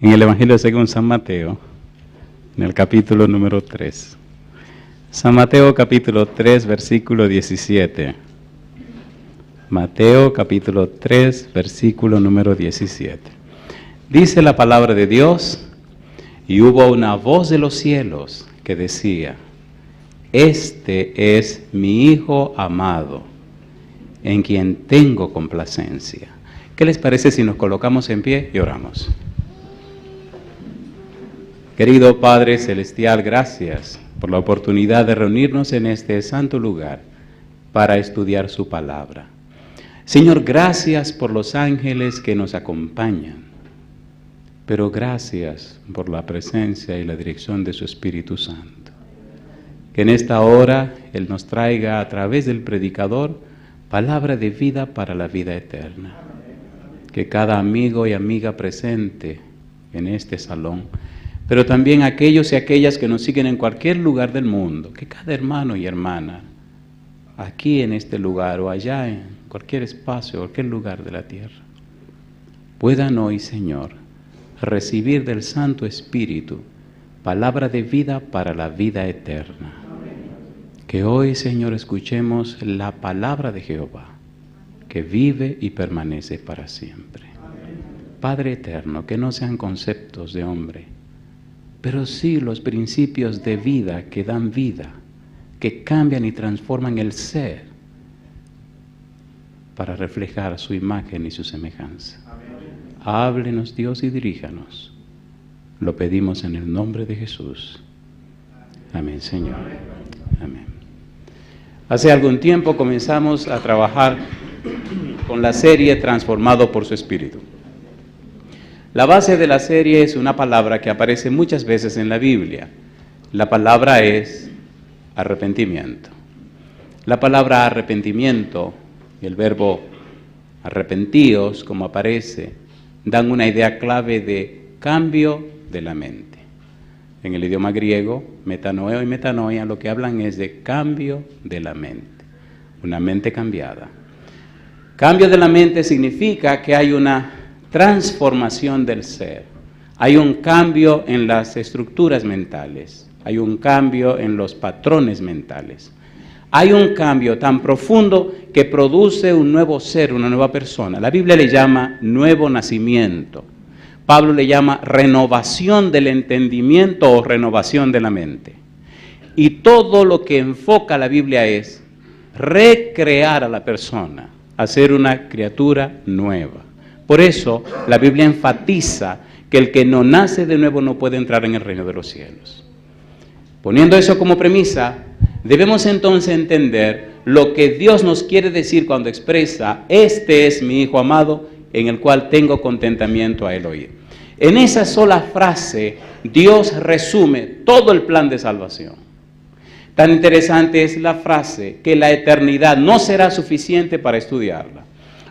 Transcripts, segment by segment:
En el Evangelio según San Mateo, en el capítulo número 3. San Mateo capítulo 3, versículo 17. Mateo capítulo 3, versículo número 17. Dice la palabra de Dios: y hubo una voz de los cielos que decía: este es mi Hijo amado, en quien tengo complacencia. ¿Qué les parece si nos colocamos en pie y oramos? Querido Padre Celestial, gracias por la oportunidad de reunirnos en este santo lugar para estudiar su palabra. Señor, gracias por los ángeles que nos acompañan, pero gracias por la presencia y la dirección de su Espíritu Santo. Que en esta hora Él nos traiga a través del predicador palabra de vida para la vida eterna. Que cada amigo y amiga presente en este salón, pero también aquellos y aquellas que nos siguen en cualquier lugar del mundo, que cada hermano y hermana, aquí en este lugar o allá en cualquier espacio, cualquier lugar de la tierra, puedan hoy, Señor, recibir del Santo Espíritu palabra de vida para la vida eterna. Que hoy, Señor, escuchemos la palabra de Jehová, que vive y permanece para siempre. Padre eterno, que no sean conceptos de hombre, pero sí los principios de vida que dan vida, que cambian y transforman el ser para reflejar su imagen y su semejanza. Háblenos, Dios, y diríjanos. Lo pedimos en el nombre de Jesús. Amén, Señor. Amén. Hace algún tiempo comenzamos a trabajar con la serie Transformado por su Espíritu. La base de la serie es una palabra que aparece muchas veces en la Biblia. La palabra es arrepentimiento. La palabra arrepentimiento y el verbo arrepentíos, como aparece, dan una idea clave de cambio de la mente. En el idioma griego, metanoeo y metanoia lo que hablan es de cambio de la mente, una mente cambiada. Cambio de la mente significa que hay una transformación del ser. Hay un cambio en las estructuras mentales, hay un cambio en los patrones mentales. Hay un cambio tan profundo que produce un nuevo ser, una nueva persona. La Biblia le llama nuevo nacimiento. Pablo le llama renovación del entendimiento o renovación de la mente. Y todo lo que enfoca la Biblia es recrear a la persona, hacer una criatura nueva. Por eso la Biblia enfatiza que el que no nace de nuevo no puede entrar en el reino de los cielos. Poniendo eso como premisa, debemos entonces entender lo que Dios nos quiere decir cuando expresa: este es mi Hijo amado, en el cual tengo contentamiento a él oír. En esa sola frase, Dios resume todo el plan de salvación. Tan interesante es la frase que la eternidad no será suficiente para estudiarla.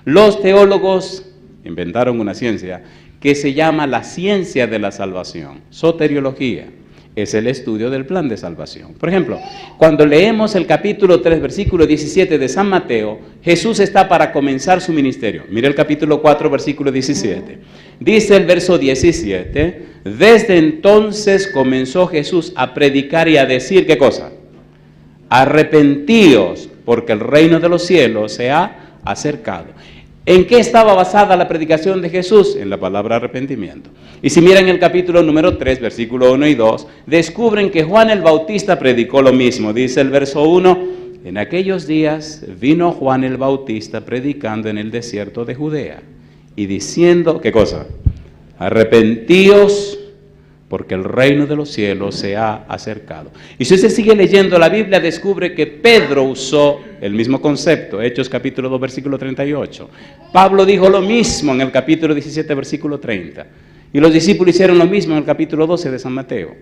Los teólogos inventaron una ciencia que se llama la ciencia de la salvación, soteriología. Es el estudio del plan de salvación. Por ejemplo, cuando leemos el capítulo 3, versículo 17 de San Mateo, Jesús está para comenzar su ministerio. Mire el capítulo 4, versículo 17. Dice el verso 17, desde entonces comenzó Jesús a predicar y a decir, ¿qué cosa? Arrepentíos, porque el reino de los cielos se ha acercado. ¿En qué estaba basada la predicación de Jesús? En la palabra arrepentimiento. Y si miran el capítulo número 3, versículo 1 y 2, descubren que Juan el Bautista predicó lo mismo. Dice el verso 1, en aquellos días vino Juan el Bautista predicando en el desierto de Judea y diciendo, ¿qué cosa? Arrepentíos, porque el reino de los cielos se ha acercado. Y si usted sigue leyendo la Biblia, descubre que Pedro usó el mismo concepto, Hechos capítulo 2, versículo 38. Pablo dijo lo mismo en el capítulo 17, versículo 30. Y los discípulos hicieron lo mismo en el capítulo 12 de San Mateo.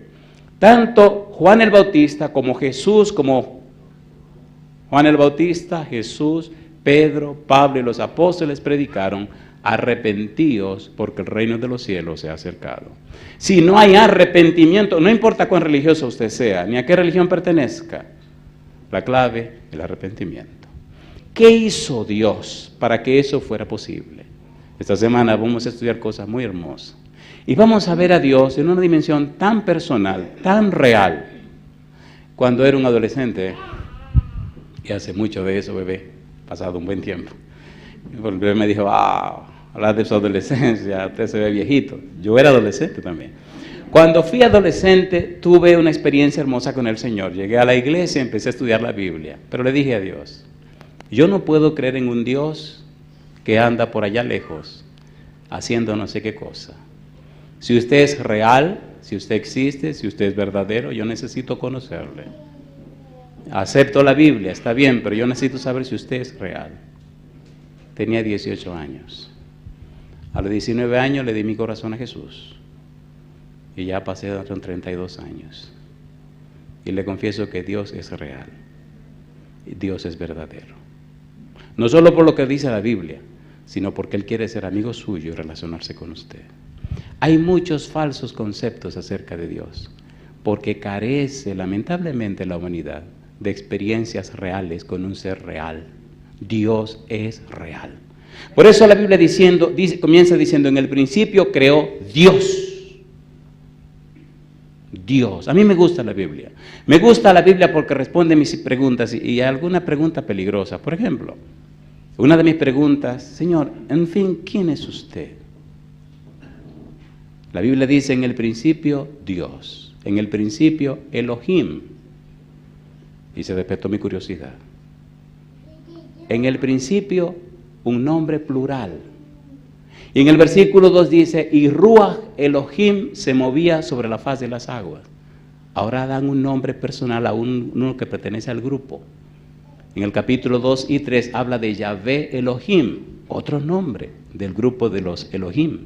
Tanto Juan el Bautista como Jesús, como Juan el Bautista, Jesús, Pedro, Pablo y los apóstoles predicaron: arrepentíos, porque el reino de los cielos se ha acercado. Si no hay arrepentimiento, no importa cuán religioso usted sea, ni a qué religión pertenezca, la clave es el arrepentimiento. ¿Qué hizo Dios para que eso fuera posible? Esta semana vamos a estudiar cosas muy hermosas. Y vamos a ver a Dios en una dimensión tan personal, tan real. Cuando era un adolescente, y hace mucho de eso, bebé, pasado un buen tiempo, el bebé me dijo, hablar de su adolescencia, usted se ve viejito. Yo era adolescente también. Cuando fui adolescente, tuve una experiencia hermosa con el Señor. Llegué a la iglesia, empecé a estudiar la Biblia, pero le dije a Dios, yo no puedo creer en un Dios que anda por allá lejos, haciendo no sé qué cosa. Si usted es real, si usted existe, si usted es verdadero, yo necesito conocerle. Acepto la Biblia, está bien, pero yo necesito saber si usted es real. Tenía 18 años. A los 19 años le di mi corazón a Jesús. Y ya pasé con 32 años. Y le confieso que Dios es real. Y Dios es verdadero. No solo por lo que dice la Biblia, sino porque Él quiere ser amigo suyo y relacionarse con usted. Hay muchos falsos conceptos acerca de Dios, porque carece lamentablemente la humanidad de experiencias reales con un ser real. Dios es real. Por eso la Biblia comienza diciendo, en el principio creó Dios. Dios. A mí me gusta la Biblia. Me gusta la Biblia porque responde mis preguntas y alguna pregunta peligrosa. Por ejemplo, una de mis preguntas, Señor, en fin, ¿quién es usted? La Biblia dice, en el principio, Dios. En el principio, Elohim. Y se despertó mi curiosidad. En el principio, un nombre plural. Y en el versículo 2 dice, y Ruach Elohim se movía sobre la faz de las aguas. Ahora dan un nombre personal a uno que pertenece al grupo. En el capítulo 2 y 3 habla de Yahvé Elohim, otro nombre del grupo de los Elohim.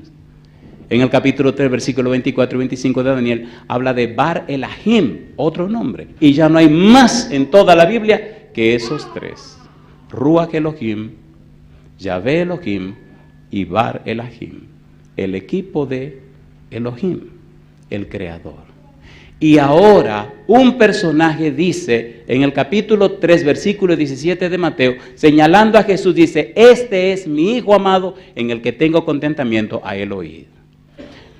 En el capítulo 3, versículo 24 y 25 de Daniel, habla de Bar Elahim, otro nombre. Y ya no hay más en toda la Biblia que esos tres. Ruach Elohim, Yahvé Elohim y Bar Elahim, el equipo de Elohim, el creador. Y ahora un personaje dice en el capítulo 3, versículo 17 de Mateo, señalando a Jesús, dice, este es mi Hijo amado en el que tengo contentamiento, a él oíd.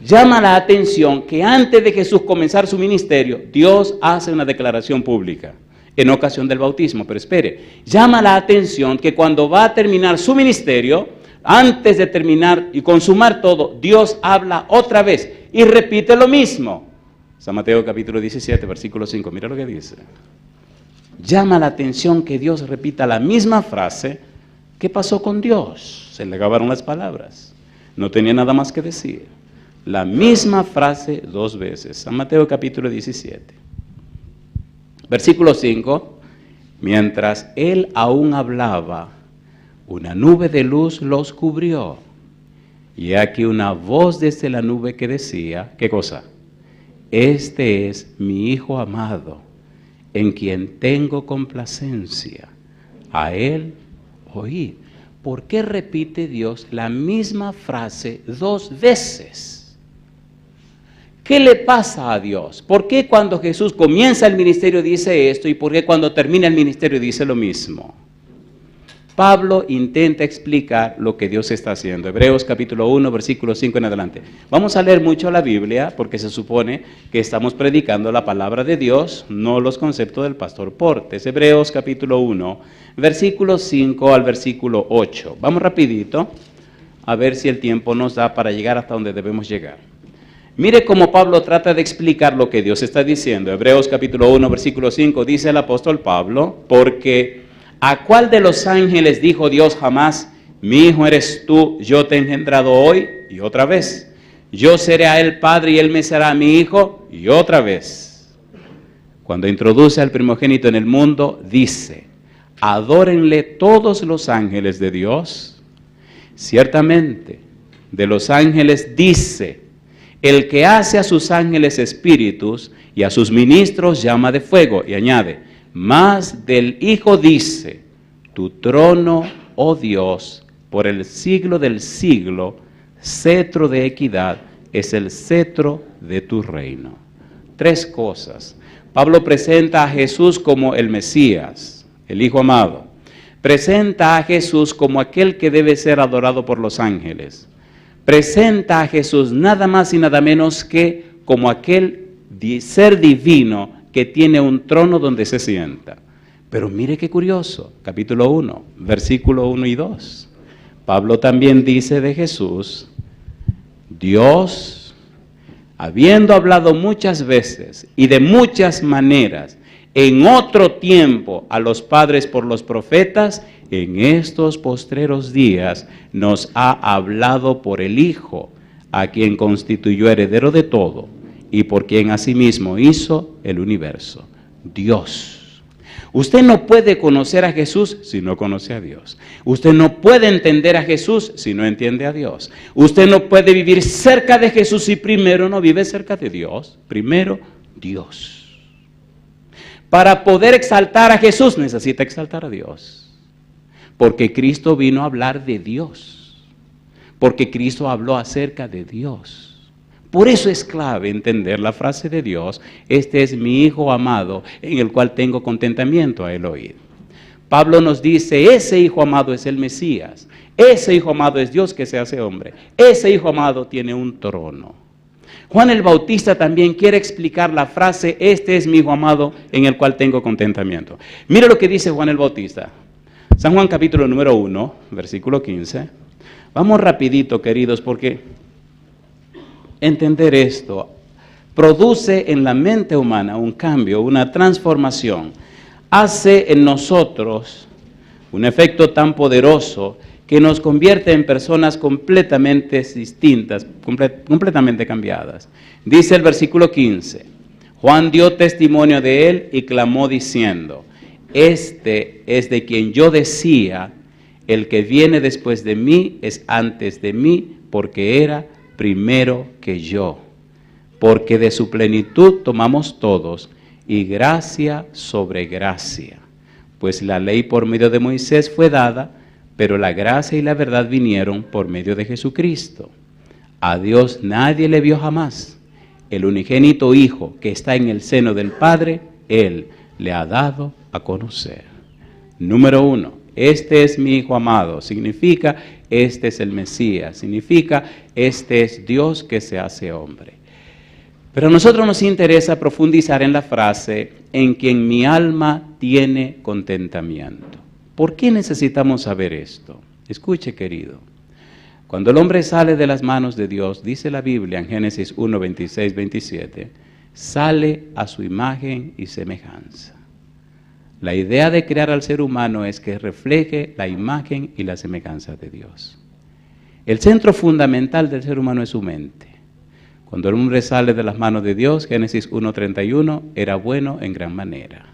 Llama la atención que antes de Jesús comenzar su ministerio, Dios hace una declaración pública en ocasión del bautismo. Pero espere, llama la atención que cuando va a terminar su ministerio, antes de terminar y consumar todo, Dios habla otra vez y repite lo mismo. San Mateo capítulo 17, versículo 5, mira lo que dice. Llama la atención que Dios repita la misma frase. ¿Qué pasó con Dios? Se le acabaron las palabras. No tenía nada más que decir. La misma frase dos veces. San Mateo capítulo 17. Versículo 5. Mientras él aún hablaba, una nube de luz los cubrió. Y aquí una voz desde la nube que decía, ¿qué cosa? Este es mi Hijo amado, en quien tengo complacencia. A él oíd. ¿Por qué repite Dios la misma frase dos veces? ¿Qué le pasa a Dios? ¿Por qué cuando Jesús comienza el ministerio dice esto y por qué cuando termina el ministerio dice lo mismo? Pablo intenta explicar lo que Dios está haciendo. Hebreos capítulo 1, versículo 5 en adelante. Vamos a leer mucho la Biblia porque se supone que estamos predicando la palabra de Dios, no los conceptos del pastor Portes. Hebreos capítulo 1, versículo 5 al versículo 8. Vamos rapidito a ver si el tiempo nos da para llegar hasta donde debemos llegar. Mire cómo Pablo trata de explicar lo que Dios está diciendo. Hebreos capítulo 1, versículo 5, dice el apóstol Pablo, porque ¿a cuál de los ángeles dijo Dios jamás, mi hijo eres tú, yo te he engendrado hoy? Y otra vez, yo seré a él padre y él me será mi hijo. Y otra vez, cuando introduce al primogénito en el mundo, dice, adórenle todos los ángeles de Dios. Ciertamente, de los ángeles dice, el que hace a sus ángeles espíritus y a sus ministros llama de fuego. Y añade, mas del Hijo dice, tu trono, oh Dios, por el siglo del siglo, cetro de equidad, es el cetro de tu reino. Tres cosas. Pablo presenta a Jesús como el Mesías, el Hijo amado. Presenta a Jesús como aquel que debe ser adorado por los ángeles. presenta a Jesús nada más y nada menos que como aquel ser divino que tiene un trono donde se sienta. Pero mire qué curioso, capítulo 1, versículo 1 y 2. Pablo también dice de Jesús: Dios, habiendo hablado muchas veces y de muchas maneras en otro tiempo a los padres por los profetas, en estos postreros días nos ha hablado por el Hijo, a quien constituyó heredero de todo y por quien asimismo hizo el universo. Dios. Usted no puede conocer a Jesús si no conoce a Dios. Usted no puede entender a Jesús si no entiende a Dios. Usted no puede vivir cerca de Jesús si primero no vive cerca de Dios. Primero, Dios. Para poder exaltar a Jesús necesita exaltar a Dios. Porque Cristo vino a hablar de Dios. Porque Cristo habló acerca de Dios. Por eso es clave entender la frase de Dios: este es mi Hijo amado, en el cual tengo contentamiento a él oír. Pablo nos dice, ese Hijo amado es el Mesías, ese Hijo amado es Dios que se hace hombre, ese Hijo amado tiene un trono. Juan el Bautista también quiere explicar la frase, este es mi Hijo amado, en el cual tengo contentamiento. Mira lo que dice Juan el Bautista. San Juan capítulo número 1, versículo 15. Vamos rapidito, queridos, porque entender esto produce en la mente humana un cambio, una transformación. Hace en nosotros un efecto tan poderoso que nos convierte en personas completamente distintas, completamente cambiadas. Dice el versículo 15, Juan dio testimonio de él y clamó diciendo, este es de quien yo decía, el que viene después de mí es antes de mí, porque era primero que yo, porque de su plenitud tomamos todos, y gracia sobre gracia. Pues la ley por medio de Moisés fue dada, pero la gracia y la verdad vinieron por medio de Jesucristo. A Dios nadie le vio jamás. El unigénito Hijo que está en el seno del Padre, Él le ha dado a conocer. Número 1. Este es mi Hijo amado, significa este es el Mesías, significa este es Dios que se hace hombre. Pero a nosotros nos interesa profundizar en la frase, en quien mi alma tiene contentamiento. ¿Por qué necesitamos saber esto? Escuche, querido. Cuando el hombre sale de las manos de Dios, dice la Biblia en Génesis 1, 26, 27, sale a su imagen y semejanza. La idea de crear al ser humano es que refleje la imagen y la semejanza de Dios. El centro fundamental del ser humano es su mente. Cuando el hombre sale de las manos de Dios, Génesis 1:31, era bueno en gran manera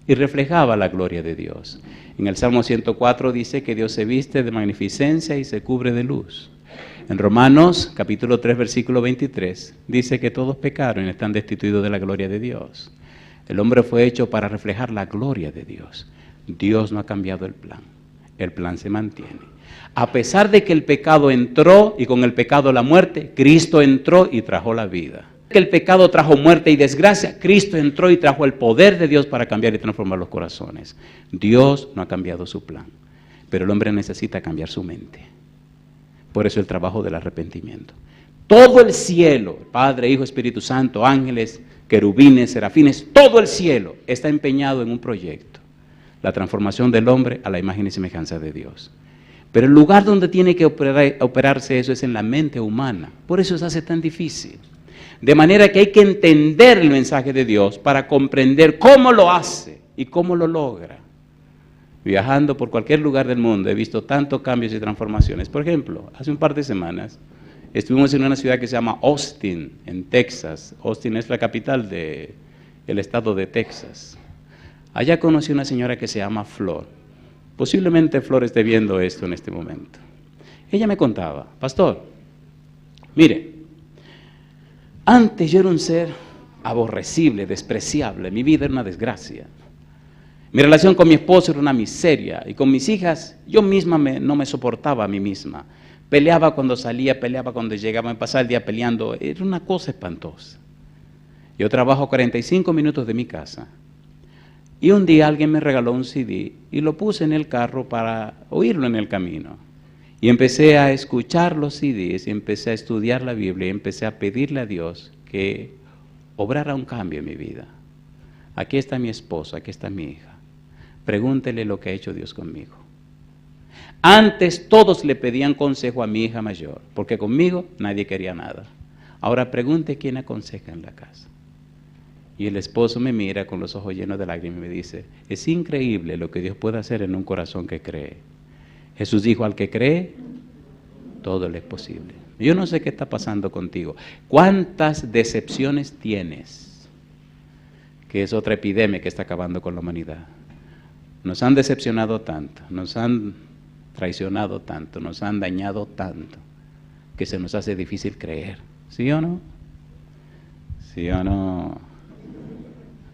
y reflejaba la gloria de Dios. En el Salmo 104 dice que Dios se viste de magnificencia y se cubre de luz. En Romanos capítulo 3, versículo 23, dice que todos pecaron y están destituidos de la gloria de Dios. El hombre fue hecho para reflejar la gloria de Dios. Dios no ha cambiado el plan se mantiene. A pesar de que el pecado entró y con el pecado la muerte, Cristo entró y trajo la vida. Que el pecado trajo muerte y desgracia, Cristo entró y trajo el poder de Dios para cambiar y transformar los corazones. Dios no ha cambiado su plan, pero el hombre necesita cambiar su mente. Por eso el trabajo del arrepentimiento. Todo el cielo, Padre, Hijo, Espíritu Santo, ángeles, querubines, serafines, todo el cielo está empeñado en un proyecto. La transformación del hombre a la imagen y semejanza de Dios. Pero el lugar donde tiene que operarse eso es en la mente humana. Por eso se hace tan difícil. De manera que hay que entender el mensaje de Dios para comprender cómo lo hace y cómo lo logra. Viajando por cualquier lugar del mundo he visto tantos cambios y transformaciones. Por ejemplo, hace un par de semanas estuvimos en una ciudad que se llama Austin, en Texas. Austin es la capital del estado de Texas. Allá conocí a una señora que se llama Flor. Posiblemente Flor esté viendo esto en este momento. Ella me contaba, pastor, mire, antes yo era un ser aborrecible, despreciable, mi vida era una desgracia. Mi relación con mi esposo era una miseria y con mis hijas yo misma no me soportaba a mí misma. Peleaba cuando salía, peleaba cuando llegaba, me pasaba el día peleando, era una cosa espantosa. Yo trabajo 45 minutos de mi casa. Y un día alguien me regaló un CD y lo puse en el carro para oírlo en el camino. Y empecé a escuchar los CDs, y empecé a estudiar la Biblia, y empecé a pedirle a Dios que obrara un cambio en mi vida. Aquí está mi esposo, aquí está mi hija. Pregúntele lo que ha hecho Dios conmigo. Antes todos le pedían consejo a mi hija mayor, porque conmigo nadie quería nada. Ahora pregunte quién aconseja en la casa. Y el esposo me mira con los ojos llenos de lágrimas y me dice, es increíble lo que Dios puede hacer en un corazón que cree. Jesús dijo, al que cree, todo le es posible. Yo no sé qué está pasando contigo. ¿Cuántas decepciones tienes? Que es otra epidemia que está acabando con la humanidad. Nos han decepcionado tanto, nos han traicionado tanto, nos han dañado tanto, que se nos hace difícil creer. ¿Sí o no? ¿Sí o no?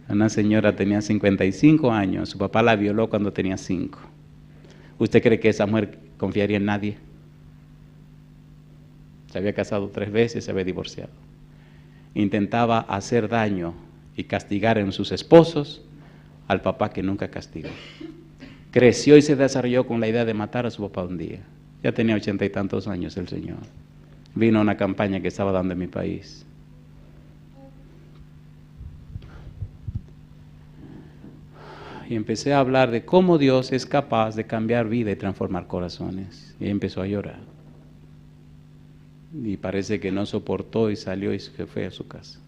Una señora tenía 55 años, su papá la violó cuando tenía 5. ¿Usted cree que esa mujer confiaría en nadie? Se había casado 3 veces, se había divorciado. Intentaba hacer daño y castigar en sus esposos al papá que nunca castigó. Creció y se desarrolló con la idea de matar a su papá un día. Ya tenía 80 y tantos años el señor. Vino a una campaña que estaba dando en mi país. Y empecé a hablar de cómo Dios es capaz de cambiar vida y transformar corazones. Y empezó a llorar. Y parece que no soportó y salió y se fue a su casa.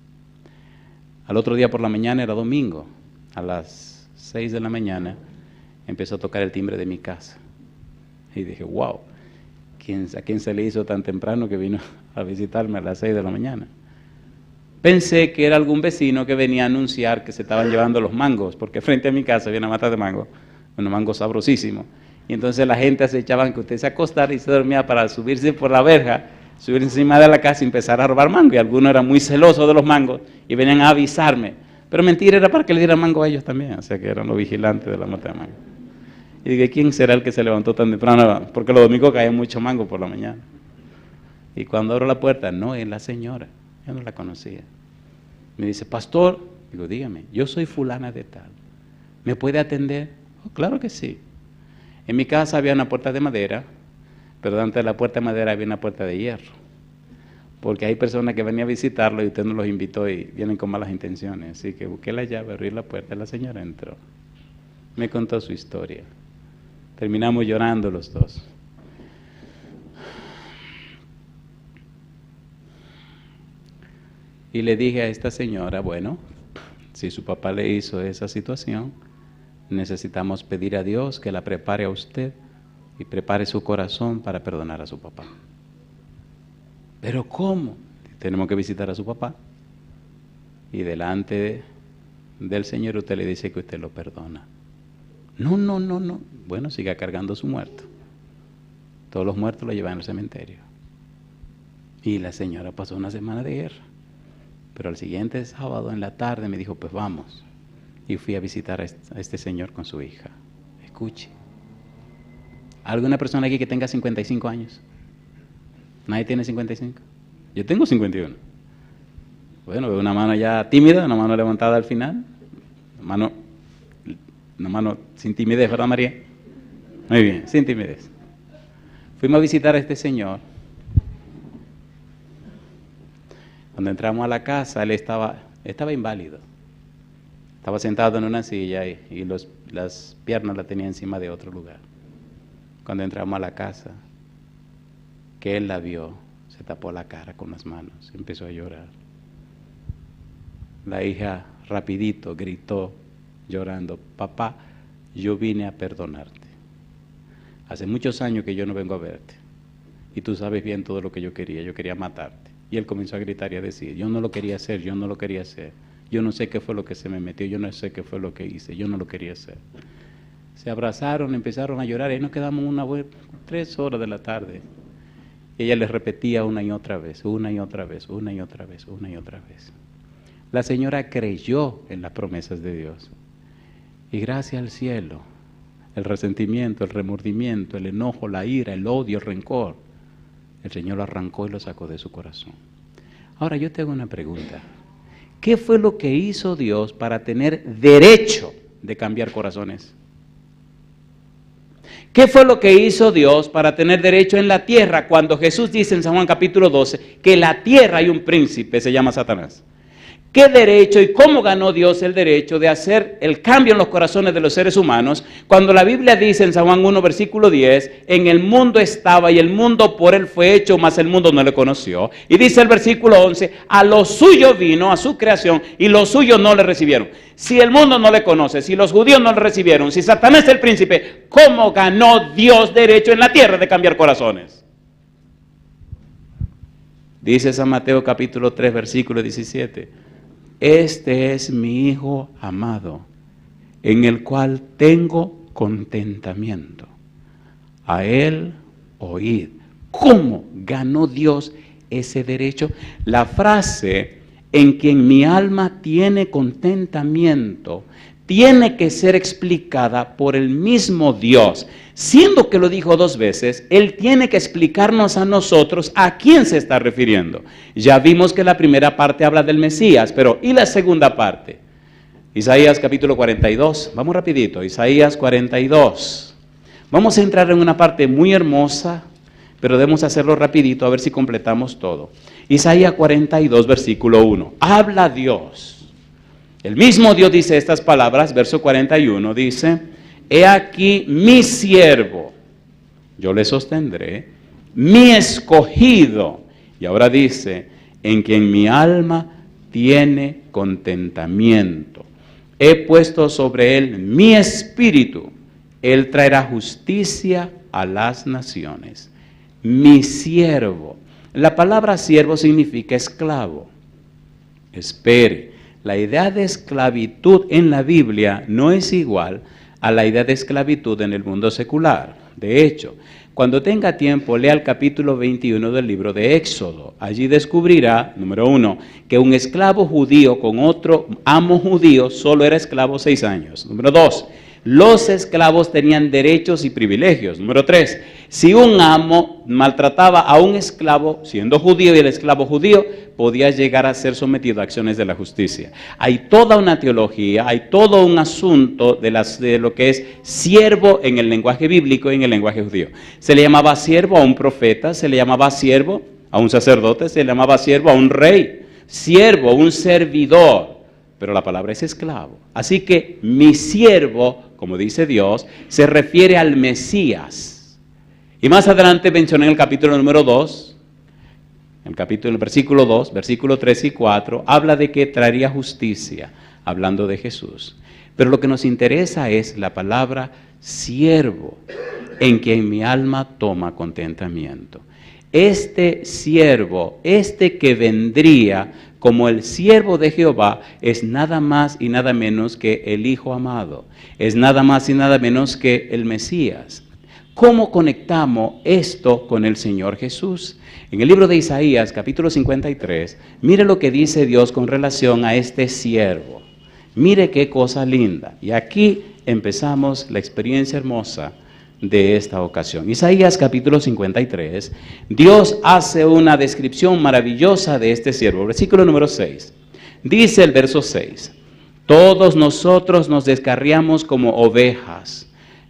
Al otro día por la mañana, era domingo, a las 6 de la mañana, empezó a tocar el timbre de mi casa. Y dije, wow, ¿a quién se le hizo tan temprano que vino a visitarme a las 6 de la mañana? Pensé que era algún vecino que venía a anunciar que se estaban llevando los mangos, porque frente a mi casa había una mata de mango, unos mangos sabrosísimos. Y entonces la gente acechaba que usted se acostara y se dormía para subirse por la verja, subir encima de la casa y empezar a robar mango. Y algunos eran muy celosos de los mangos y venían a avisarme. Pero mentira, era para que le dieran mango a ellos también, o sea que eran los vigilantes de la mata de mango. Y dije, ¿quién será el que se levantó tan temprano? Porque los domingos caía mucho mango por la mañana. Y cuando abro la puerta, no, es la señora, yo no la conocía. Me dice, pastor, digo, dígame, yo soy fulana de tal, ¿me puede atender? Oh, claro que sí. En mi casa había una puerta de madera, pero delante de la puerta de madera había una puerta de hierro, porque hay personas que venían a visitarlo y usted no los invitó y vienen con malas intenciones, así que busqué la llave, abrí la puerta y la señora entró. Me contó su historia, terminamos llorando los dos. Y le dije a esta señora, bueno, si su papá le hizo esa situación, necesitamos pedir a Dios que la prepare a usted y prepare su corazón para perdonar a su papá. ¿Pero cómo? Tenemos que visitar a su papá. Y delante del Señor usted le dice que usted lo perdona. No. Bueno, siga cargando su muerto. Todos los muertos lo llevan al cementerio. Y la señora pasó una semana de guerra. Pero al siguiente sábado en la tarde me dijo, pues vamos. Y fui a visitar a este señor con su hija. Escuche. ¿Alguna persona aquí que tenga 55 años? ¿Nadie tiene 55? Yo tengo 51. Bueno, veo una mano ya tímida, una mano levantada al final. Una mano sin timidez, ¿verdad, María? Muy bien, sin timidez. Fuimos a visitar a este señor. Cuando entramos a la casa, él estaba inválido. Estaba sentado en una silla y las piernas las tenía encima de otro lugar. Cuando entramos a la casa, que él la vio, se tapó la cara con las manos, empezó a llorar. La hija rapidito gritó, llorando, papá, yo vine a perdonarte. Hace muchos años que yo no vengo a verte. Y tú sabes bien todo lo que yo quería matarte. Y él comenzó a gritar y a decir, yo no lo quería hacer, yo no lo quería hacer. Yo no sé qué fue lo que se me metió, yo no sé qué fue lo que hice, yo no lo quería hacer. Se abrazaron, empezaron a llorar y nos quedamos 3 horas de la tarde. Y ella les repetía una y otra vez. La señora creyó en las promesas de Dios. Y gracias al cielo, el resentimiento, el remordimiento, el enojo, la ira, el odio, el rencor, el Señor lo arrancó y lo sacó de su corazón. Ahora yo te hago una pregunta. ¿Qué fue lo que hizo Dios para tener derecho de cambiar corazones? ¿Qué fue lo que hizo Dios para tener derecho en la tierra cuando Jesús dice en San Juan capítulo 12 que en la tierra hay un príncipe, se llama Satanás? ¿Qué derecho y cómo ganó Dios el derecho de hacer el cambio en los corazones de los seres humanos? Cuando la Biblia dice en San Juan 1, versículo 10, en el mundo estaba y el mundo por él fue hecho, mas el mundo no le conoció. Y dice el versículo 11, a lo suyo vino, a su creación, y los suyos no le recibieron. Si el mundo no le conoce, si los judíos no le recibieron, si Satanás es el príncipe, ¿cómo ganó Dios derecho en la tierra de cambiar corazones? Dice San Mateo capítulo 3, versículo 17. Este es mi Hijo amado, en el cual tengo contentamiento. A Él oíd. ¿Cómo ganó Dios ese derecho? La frase, en quien mi alma tiene contentamiento, tiene que ser explicada por el mismo Dios. Siendo que lo dijo 2 veces, Él tiene que explicarnos a nosotros a quién se está refiriendo. Ya vimos que la primera parte habla del Mesías, pero ¿y la segunda parte? Isaías capítulo 42, vamos rapidito, Isaías 42. Vamos a entrar en una parte muy hermosa, pero debemos hacerlo rapidito a ver si completamos todo. Isaías 42, versículo 1, habla Dios. El mismo Dios dice estas palabras, verso 41, dice, he aquí mi siervo, yo le sostendré, mi escogido. Y ahora dice, en quien mi alma tiene contentamiento. He puesto sobre él mi espíritu, él traerá justicia a las naciones. Mi siervo. La palabra siervo significa esclavo. Espere. La idea de esclavitud en la Biblia no es igual a la idea de esclavitud en el mundo secular. De hecho, cuando tenga tiempo, lea el capítulo 21 del libro de Éxodo. Allí descubrirá, número 1, que un esclavo judío con otro amo judío solo era esclavo 6 años. Número 2, los esclavos tenían derechos y privilegios. Número 3, si un amo maltrataba a un esclavo, siendo judío y el esclavo judío, podía llegar a ser sometido a acciones de la justicia. Hay toda una teología, hay todo un asunto de lo que es siervo en el lenguaje bíblico y en el lenguaje judío. Se le llamaba siervo a un profeta, se le llamaba siervo a un sacerdote, se le llamaba siervo a un rey, siervo, un servidor, pero la palabra es esclavo. Así que mi siervo, como dice Dios, se refiere al Mesías. Y más adelante mencioné en el capítulo número 2, el versículo 2, versículo 3 y 4, habla de que traería justicia, hablando de Jesús. Pero lo que nos interesa es la palabra siervo, en quien mi alma toma contentamiento. Este siervo, este que vendría como el siervo de Jehová, es nada más y nada menos que el Hijo amado, es nada más y nada menos que el Mesías. ¿Cómo conectamos esto con el Señor Jesús? En el libro de Isaías, capítulo 53, mire lo que dice Dios con relación a este siervo. Mire qué cosa linda. Y aquí empezamos la experiencia hermosa de esta ocasión. Isaías capítulo 53, Dios hace una descripción maravillosa de este siervo. Versículo número 6. Dice el verso 6, todos nosotros nos descarriamos como ovejas,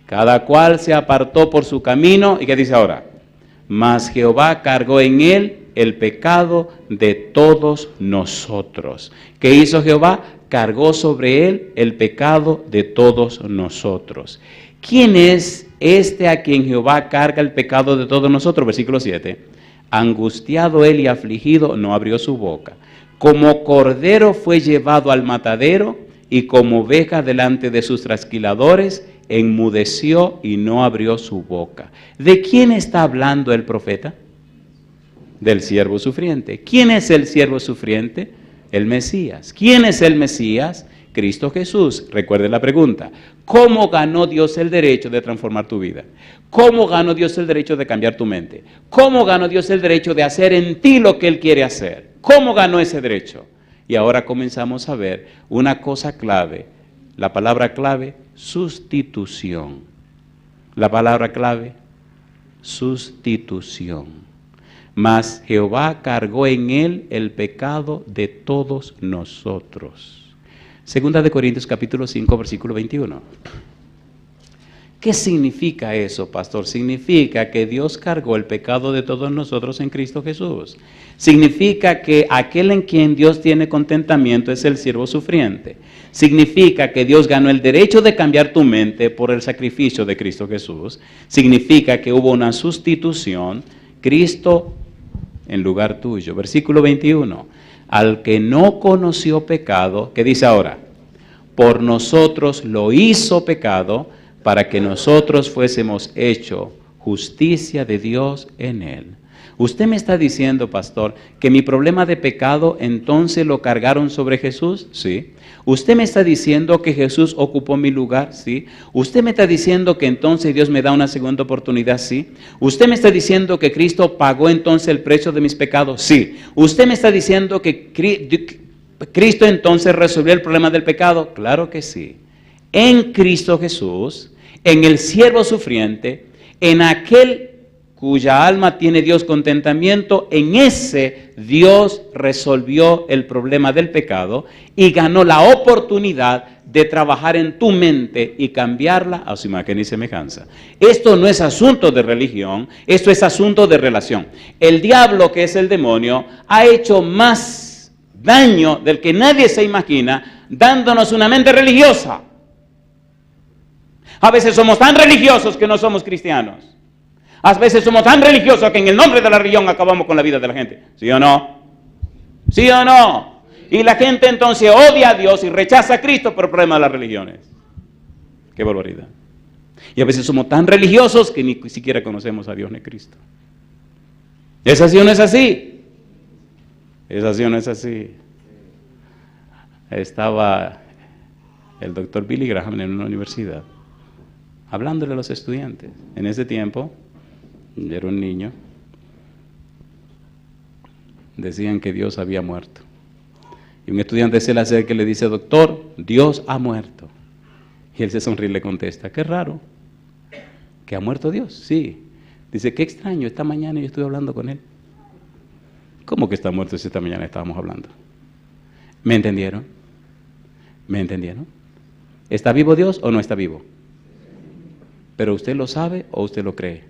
cada cual se apartó por su camino. ¿Y qué dice ahora? Mas Jehová cargó en él el pecado de todos nosotros. ¿Qué hizo Jehová? Cargó sobre él el pecado de todos nosotros. ¿Quién es este a quien Jehová carga el pecado de todos nosotros? Versículo 7. Angustiado él y afligido, no abrió su boca. Como cordero fue llevado al matadero, y como oveja delante de sus trasquiladores, enmudeció y no abrió su boca. ¿De quién está hablando el profeta? Del siervo sufriente. ¿Quién es el siervo sufriente? El Mesías. ¿Quién es el Mesías? Cristo Jesús. Recuerde la pregunta. ¿Cómo ganó Dios el derecho de transformar tu vida? ¿Cómo ganó Dios el derecho de cambiar tu mente? ¿Cómo ganó Dios el derecho de hacer en ti lo que Él quiere hacer? ¿Cómo ganó ese derecho? Y ahora comenzamos a ver una cosa clave. La palabra clave, sustitución. La palabra clave, sustitución. Mas Jehová cargó en él el pecado de todos nosotros. Segunda de Corintios capítulo 5, versículo 21. ¿Qué significa eso, pastor? Significa que Dios cargó el pecado de todos nosotros en Cristo Jesús. Significa que aquel en quien Dios tiene contentamiento es el siervo sufriente. Significa que Dios ganó el derecho de cambiar tu mente por el sacrificio de Cristo Jesús. Significa que hubo una sustitución, Cristo en lugar tuyo. Versículo 21. Al que no conoció pecado, ¿qué dice ahora? Por nosotros lo hizo pecado, para que nosotros fuésemos hecho justicia de Dios en él. Usted me está diciendo, pastor, que mi problema de pecado entonces lo cargaron sobre Jesús, sí. Usted me está diciendo que Jesús ocupó mi lugar, sí. Usted me está diciendo que entonces Dios me da una segunda oportunidad, sí. Usted me está diciendo que Cristo pagó entonces el precio de mis pecados, sí. Usted me está diciendo que Cristo entonces resolvió el problema del pecado, claro que sí. En Cristo Jesús, en el siervo sufriente, en aquel cuya alma tiene Dios contentamiento, en ese Dios resolvió el problema del pecado y ganó la oportunidad de trabajar en tu mente y cambiarla a su imagen y semejanza. Esto no es asunto de religión, esto es asunto de relación. El diablo, que es el demonio, ha hecho más daño del que nadie se imagina, dándonos una mente religiosa. A veces somos tan religiosos que no somos cristianos. A veces somos tan religiosos que en el nombre de la religión acabamos con la vida de la gente. ¿Sí o no? ¿Sí o no? Y la gente entonces odia a Dios y rechaza a Cristo por el problema de las religiones. ¡Qué barbaridad! Y a veces somos tan religiosos que ni siquiera conocemos a Dios ni a Cristo. ¿Es así o no es así? ¿Es así o no es así? Estaba el doctor Billy Graham en una universidad hablándole a los estudiantes. En ese tiempo, yo era un niño, decían que Dios había muerto. Y un estudiante se le acerca y le dice, doctor, Dios ha muerto. Y él se sonríe y le contesta, qué raro, ¿que ha muerto Dios? Sí. Dice, qué extraño, esta mañana yo estuve hablando con él. ¿Cómo que está muerto si esta mañana estábamos hablando? ¿Me entendieron? ¿Me entendieron? ¿Está vivo Dios o no está vivo? ¿Pero usted lo sabe o usted lo cree?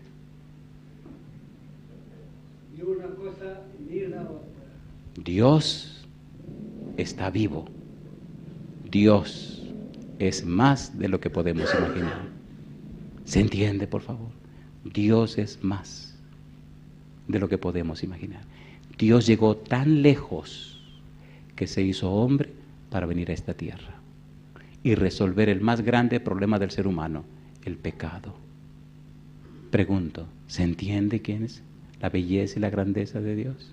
Ni una cosa ni la otra. Dios está vivo. Dios es más de lo que podemos imaginar. ¿Se entiende, por favor? Dios es más de lo que podemos imaginar. Dios llegó tan lejos que se hizo hombre para venir a esta tierra y resolver el más grande problema del ser humano, el pecado. Pregunto, ¿se entiende quién es la belleza y la grandeza de Dios?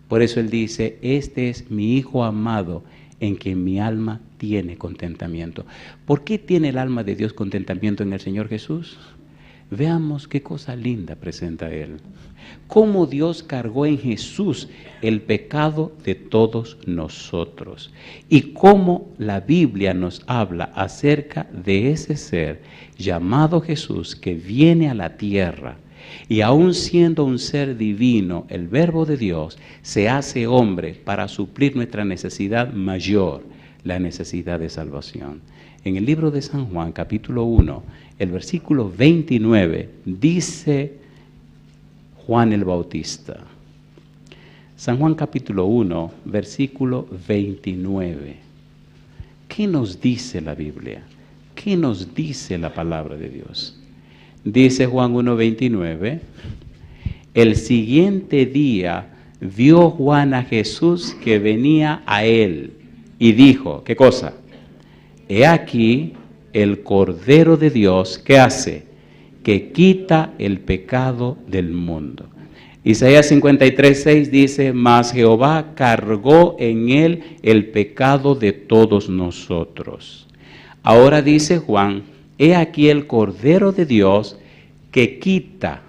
Por eso Él dice, este es mi Hijo amado en quien mi alma tiene contentamiento. ¿Por qué tiene el alma de Dios contentamiento en el Señor Jesús? Veamos qué cosa linda presenta Él. Cómo Dios cargó en Jesús el pecado de todos nosotros. Y cómo la Biblia nos habla acerca de ese ser llamado Jesús que viene a la tierra. Y aun siendo un ser divino, el Verbo de Dios se hace hombre para suplir nuestra necesidad mayor, la necesidad de salvación. En el libro de San Juan, capítulo 1, el versículo 29, dice Juan el Bautista. San Juan capítulo 1, versículo 29. ¿Qué nos dice la Biblia? ¿Qué nos dice la palabra de Dios? Dice Juan 1:29, el siguiente día vio Juan a Jesús que venía a él y dijo, ¿qué cosa? He aquí el Cordero de Dios, ¿qué hace? Que quita el pecado del mundo. Isaías 53:6 dice, mas Jehová cargó en él el pecado de todos nosotros. Ahora dice Juan, he aquí el Cordero de Dios que quita,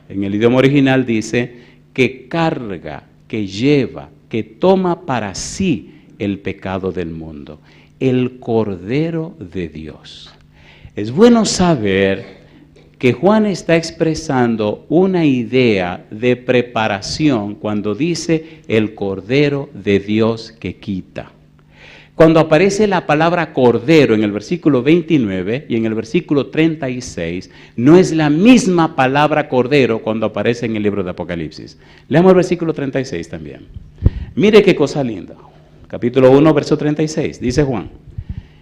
en el idioma original dice, que carga, que lleva, que toma para sí el pecado del mundo. El Cordero de Dios. Es bueno saber que Juan está expresando una idea de preparación cuando dice el Cordero de Dios que quita. Cuando aparece la palabra cordero en el versículo 29 y en el versículo 36, no es la misma palabra cordero cuando aparece en el libro de Apocalipsis. Leamos el versículo 36 también. Mire qué cosa linda. Capítulo 1, verso 36, dice Juan: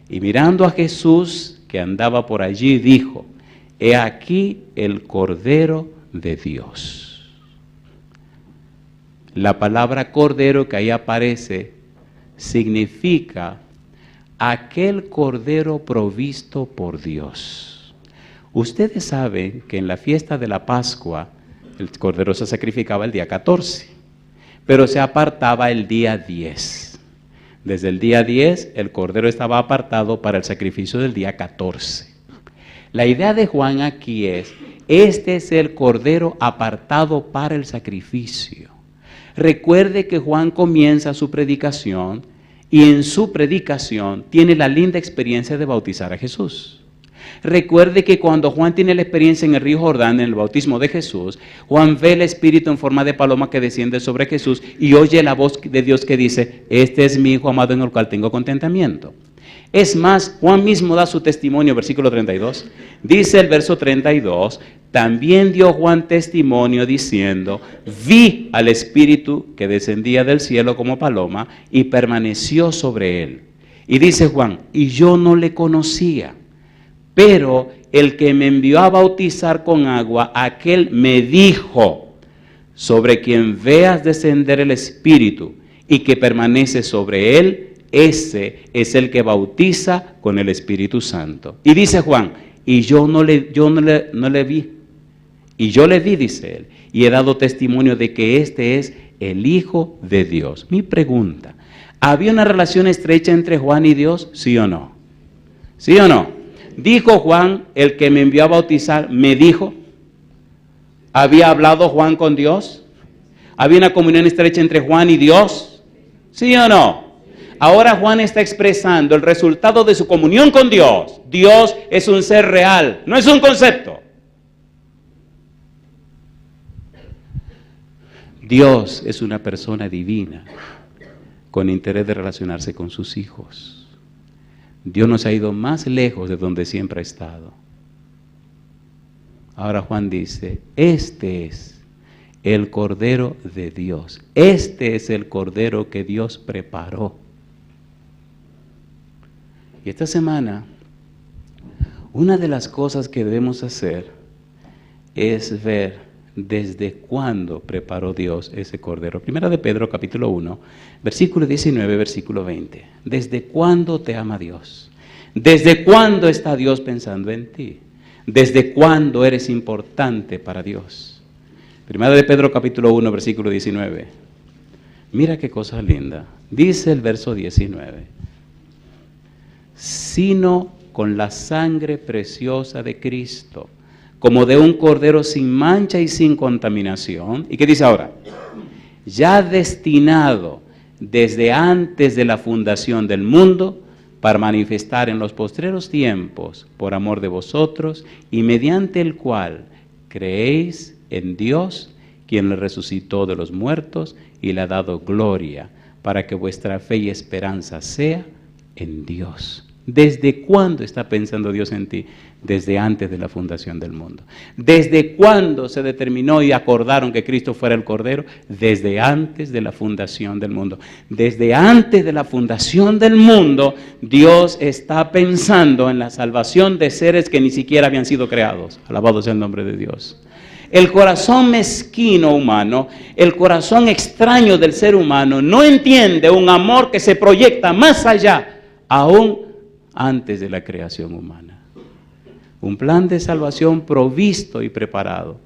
y mirando a Jesús que andaba por allí, dijo: he aquí el Cordero de Dios. La palabra cordero que ahí aparece significa aquel cordero provisto por Dios. Ustedes saben que en la fiesta de la Pascua el cordero se sacrificaba el día 14, pero se apartaba el día 10. Desde el día 10 el cordero estaba apartado para el sacrificio del día 14. La idea de Juan aquí es: este es el cordero apartado para el sacrificio. Recuerde que Juan comienza su predicación y en su predicación tiene la linda experiencia de bautizar a Jesús. Recuerde que cuando Juan tiene la experiencia en el río Jordán, en el bautismo de Jesús, Juan ve el Espíritu en forma de paloma que desciende sobre Jesús y oye la voz de Dios que dice: este es mi Hijo amado en el cual tengo contentamiento. Es más, Juan mismo da su testimonio, versículo 32. Dice el verso 32, también dio Juan testimonio diciendo: vi al Espíritu que descendía del cielo como paloma y permaneció sobre él. Y dice Juan: y yo no le conocía, pero el que me envió a bautizar con agua, aquel me dijo: sobre quien veas descender el Espíritu y que permanece sobre él, ese es el que bautiza con el Espíritu Santo. Y dice Juan: y yo no le vi. Y yo le vi, dice él, y he dado testimonio de que este es el Hijo de Dios. Mi pregunta: ¿había una relación estrecha entre Juan y Dios? ¿Sí o no? ¿Sí o no? Dijo Juan: el que me envió a bautizar me dijo. ¿Había hablado Juan con Dios? ¿Había una comunión estrecha entre Juan y Dios? ¿Sí o no? Ahora Juan está expresando el resultado de su comunión con Dios. Dios es un ser real, no es un concepto. Dios es una persona divina con interés de relacionarse con sus hijos. Dios nos ha ido más lejos de donde siempre ha estado. Ahora Juan dice: este es el Cordero de Dios. Este es el Cordero que Dios preparó. Y esta semana, una de las cosas que debemos hacer es ver desde cuándo preparó Dios ese Cordero. Primera de Pedro, capítulo 1, versículo 19, versículo 20. ¿Desde cuándo te ama Dios? ¿Desde cuándo está Dios pensando en ti? ¿Desde cuándo eres importante para Dios? Primera de Pedro, capítulo 1, versículo 19. Mira qué cosa linda. Dice el verso 19. Sino con la sangre preciosa de Cristo, como de un cordero sin mancha y sin contaminación. ¿Y qué dice ahora? Ya destinado desde antes de la fundación del mundo, para manifestar en los postreros tiempos por amor de vosotros, y mediante el cual creéis en Dios, quien le resucitó de los muertos y le ha dado gloria, para que vuestra fe y esperanza sea en Dios. ¿Desde cuándo está pensando Dios en ti? Desde antes de la fundación del mundo. ¿Desde cuándo se determinó y acordaron que Cristo fuera el Cordero? Desde antes de la fundación del mundo. Desde antes de la fundación del mundo, Dios está pensando en la salvación de seres que ni siquiera habían sido creados. Alabado sea el nombre de Dios. El corazón mezquino humano, el corazón extraño del ser humano, no entiende un amor que se proyecta más allá, aún antes de la creación humana. Un plan de salvación provisto y preparado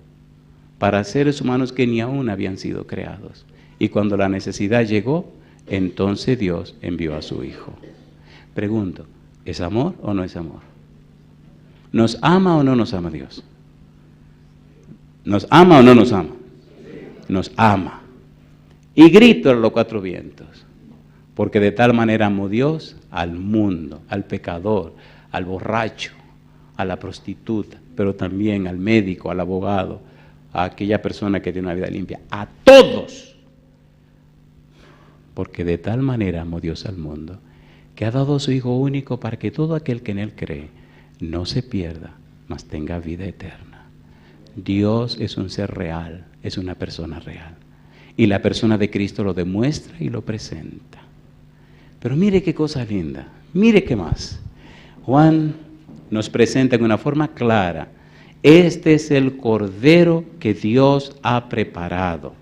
para seres humanos que ni aún habían sido creados. Y cuando la necesidad llegó, entonces Dios envió a su Hijo. Pregunto, ¿es amor o no es amor? ¿Nos ama o no nos ama Dios? ¿Nos ama o no nos ama? Nos ama. Y grito a los cuatro vientos. Porque de tal manera amó Dios al mundo, al pecador, al borracho, a la prostituta, pero también al médico, al abogado, a aquella persona que tiene una vida limpia, a todos. Porque de tal manera amó Dios al mundo, que ha dado a su Hijo único para que todo aquel que en Él cree no se pierda, mas tenga vida eterna. Dios es un ser real, es una persona real. Y la persona de Cristo lo demuestra y lo presenta. Pero mire qué cosa linda, mire qué más. Juan nos presenta en una forma clara: este es el Cordero que Dios ha preparado.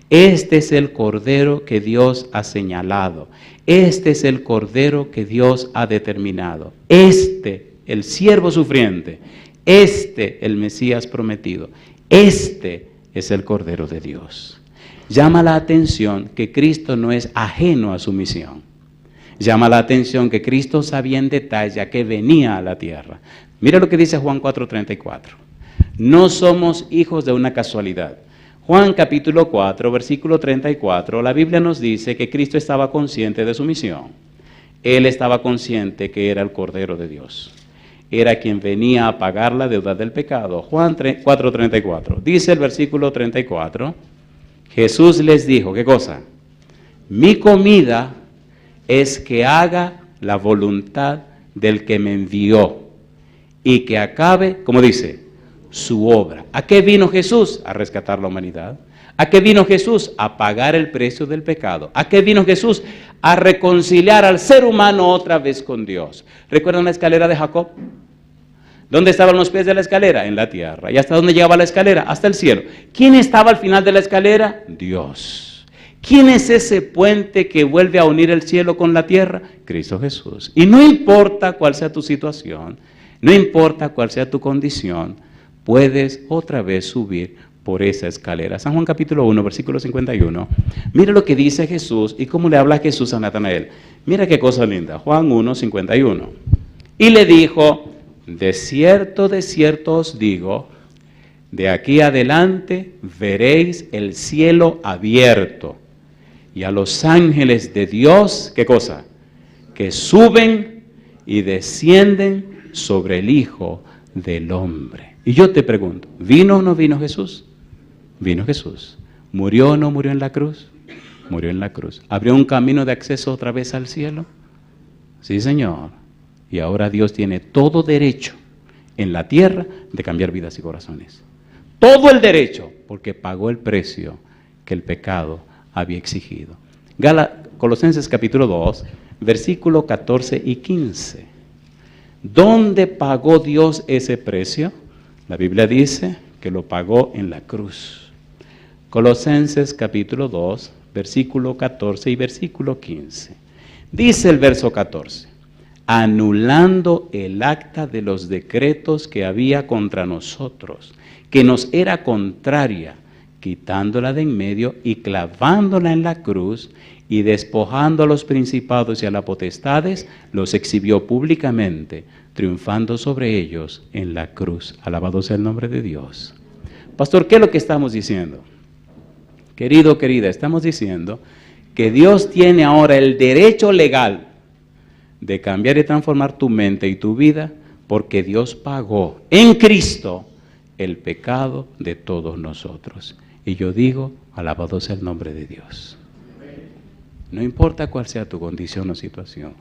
Este es el Cordero que Dios ha señalado. Este es el Cordero que Dios ha determinado. Este, el siervo sufriente. Este, el Mesías prometido. Este es el Cordero de Dios. Llama la atención que Cristo no es ajeno a su misión. Llama la atención que Cristo sabía en detalle a qué venía a la tierra. Mira lo que dice Juan 4:34. No somos hijos de una casualidad. Juan capítulo 4, versículo 34, la Biblia nos dice que Cristo estaba consciente de su misión. Él estaba consciente que era el Cordero de Dios. Era quien venía a pagar la deuda del pecado. Juan 4:34. Dice el versículo 34, Jesús les dijo, ¿qué cosa? Mi comida es que haga la voluntad del que me envió y que acabe, como dice, su obra. ¿A qué vino Jesús? A rescatar la humanidad. ¿A qué vino Jesús? A pagar el precio del pecado. ¿A qué vino Jesús? A reconciliar al ser humano otra vez con Dios. ¿Recuerdan la escalera de Jacob? ¿Dónde estaban los pies de la escalera? En la tierra. ¿Y hasta dónde llegaba la escalera? Hasta el cielo. ¿Quién estaba al final de la escalera? Dios. ¿Quién es ese puente que vuelve a unir el cielo con la tierra? Cristo Jesús. Y no importa cuál sea tu situación, no importa cuál sea tu condición, puedes otra vez subir por esa escalera. San Juan capítulo 1, versículo 51. Mira lo que dice Jesús y cómo le habla Jesús a Natanael. Mira qué cosa linda. Juan 1, 51. Y le dijo, de cierto os digo, de aquí adelante veréis el cielo abierto y a los ángeles de Dios, ¿qué cosa? Que suben y descienden sobre el Hijo del Hombre. Y yo te pregunto, ¿vino o no vino Jesús? Vino Jesús. ¿Murió o no murió en la cruz? Murió en la cruz. ¿Abrió un camino de acceso otra vez al cielo? Sí, Señor. Y ahora Dios tiene todo derecho en la tierra de cambiar vidas y corazones. Todo el derecho, porque pagó el precio que el pecado había exigido. Colosenses capítulo 2, versículo 14 y 15. ¿Dónde pagó Dios ese precio? La Biblia dice que lo pagó en la cruz. Colosenses capítulo 2, versículo 14 y versículo 15. Dice el verso 14, anulando el acta de los decretos que había contra nosotros, que nos era contraria, quitándola de en medio y clavándola en la cruz, y despojando a los principados y a las potestades, los exhibió públicamente, triunfando sobre ellos en la cruz. Alabado sea el nombre de Dios. Pastor, ¿qué es lo que estamos diciendo? Querido, querida, estamos diciendo que Dios tiene ahora el derecho legal de cambiar y transformar tu mente y tu vida, porque Dios pagó en Cristo el pecado de todos nosotros. Y yo digo, alabado sea el nombre de Dios. No importa cuál sea tu condición o situación.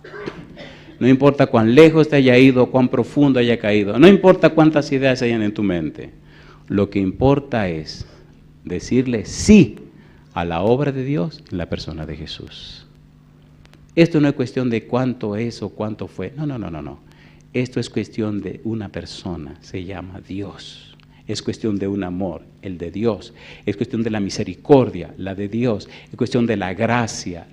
No importa cuán lejos te haya ido, cuán profundo haya caído. No importa cuántas ideas hayan en tu mente. Lo que importa es decirle sí a la obra de Dios en la persona de Jesús. Esto no es cuestión de cuánto es o cuánto fue. No. Esto es cuestión de una persona. Se llama Dios. Es cuestión de un amor, el de Dios. Es cuestión de la misericordia, la de Dios. Es cuestión de la gracia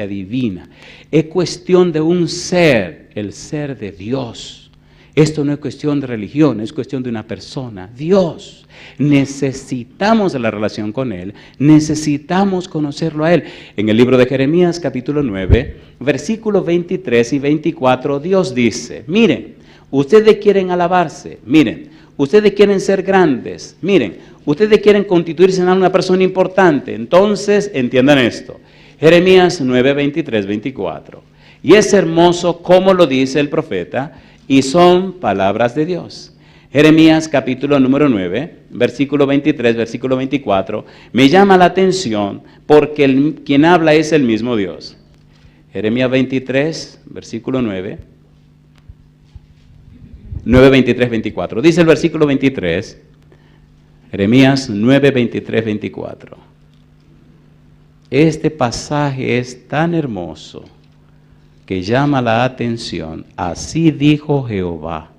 divina. Es cuestión de un ser, el ser de Dios. Esto no es cuestión de religión, es cuestión de una persona, Dios. Necesitamos la relación con Él, necesitamos conocerlo a Él. En el libro de Jeremías, capítulo 9, versículos 23 y 24, Dios dice, miren, ustedes quieren alabarse, miren, ustedes quieren ser grandes, miren, ustedes quieren constituirse en una persona importante, entonces entiendan esto. Jeremías 9, 23, 24. Y es hermoso como lo dice el profeta, y son palabras de Dios. Jeremías capítulo número 9, versículo 23, versículo 24, me llama la atención porque quien habla es el mismo Dios. Jeremías 23, versículo 9. 9, 23, 24. Dice el versículo 23, Jeremías 9, 23, 24. Este pasaje es tan hermoso que llama la atención. Así dijo Jehová: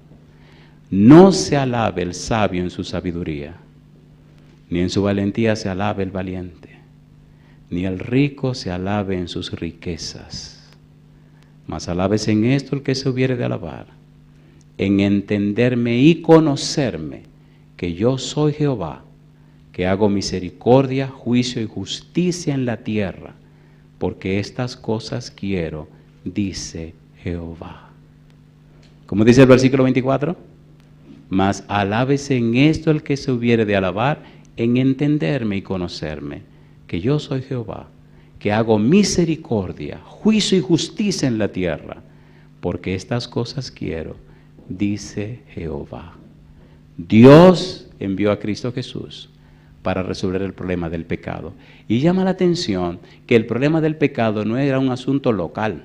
no se alabe el sabio en su sabiduría, ni en su valentía se alabe el valiente, ni el rico se alabe en sus riquezas. Mas alábese en esto el que se hubiere de alabar, en entenderme y conocerme, que yo soy Jehová, que hago misericordia, juicio y justicia en la tierra, porque estas cosas quiero, dice Jehová. ¿Cómo dice el versículo 24? Mas alábese en esto el que se hubiere de alabar, en entenderme y conocerme, que yo soy Jehová, que hago misericordia, juicio y justicia en la tierra, porque estas cosas quiero, dice Jehová. Dios envió a Cristo Jesús para resolver el problema del pecado. Y llama la atención que el problema del pecado no era un asunto local.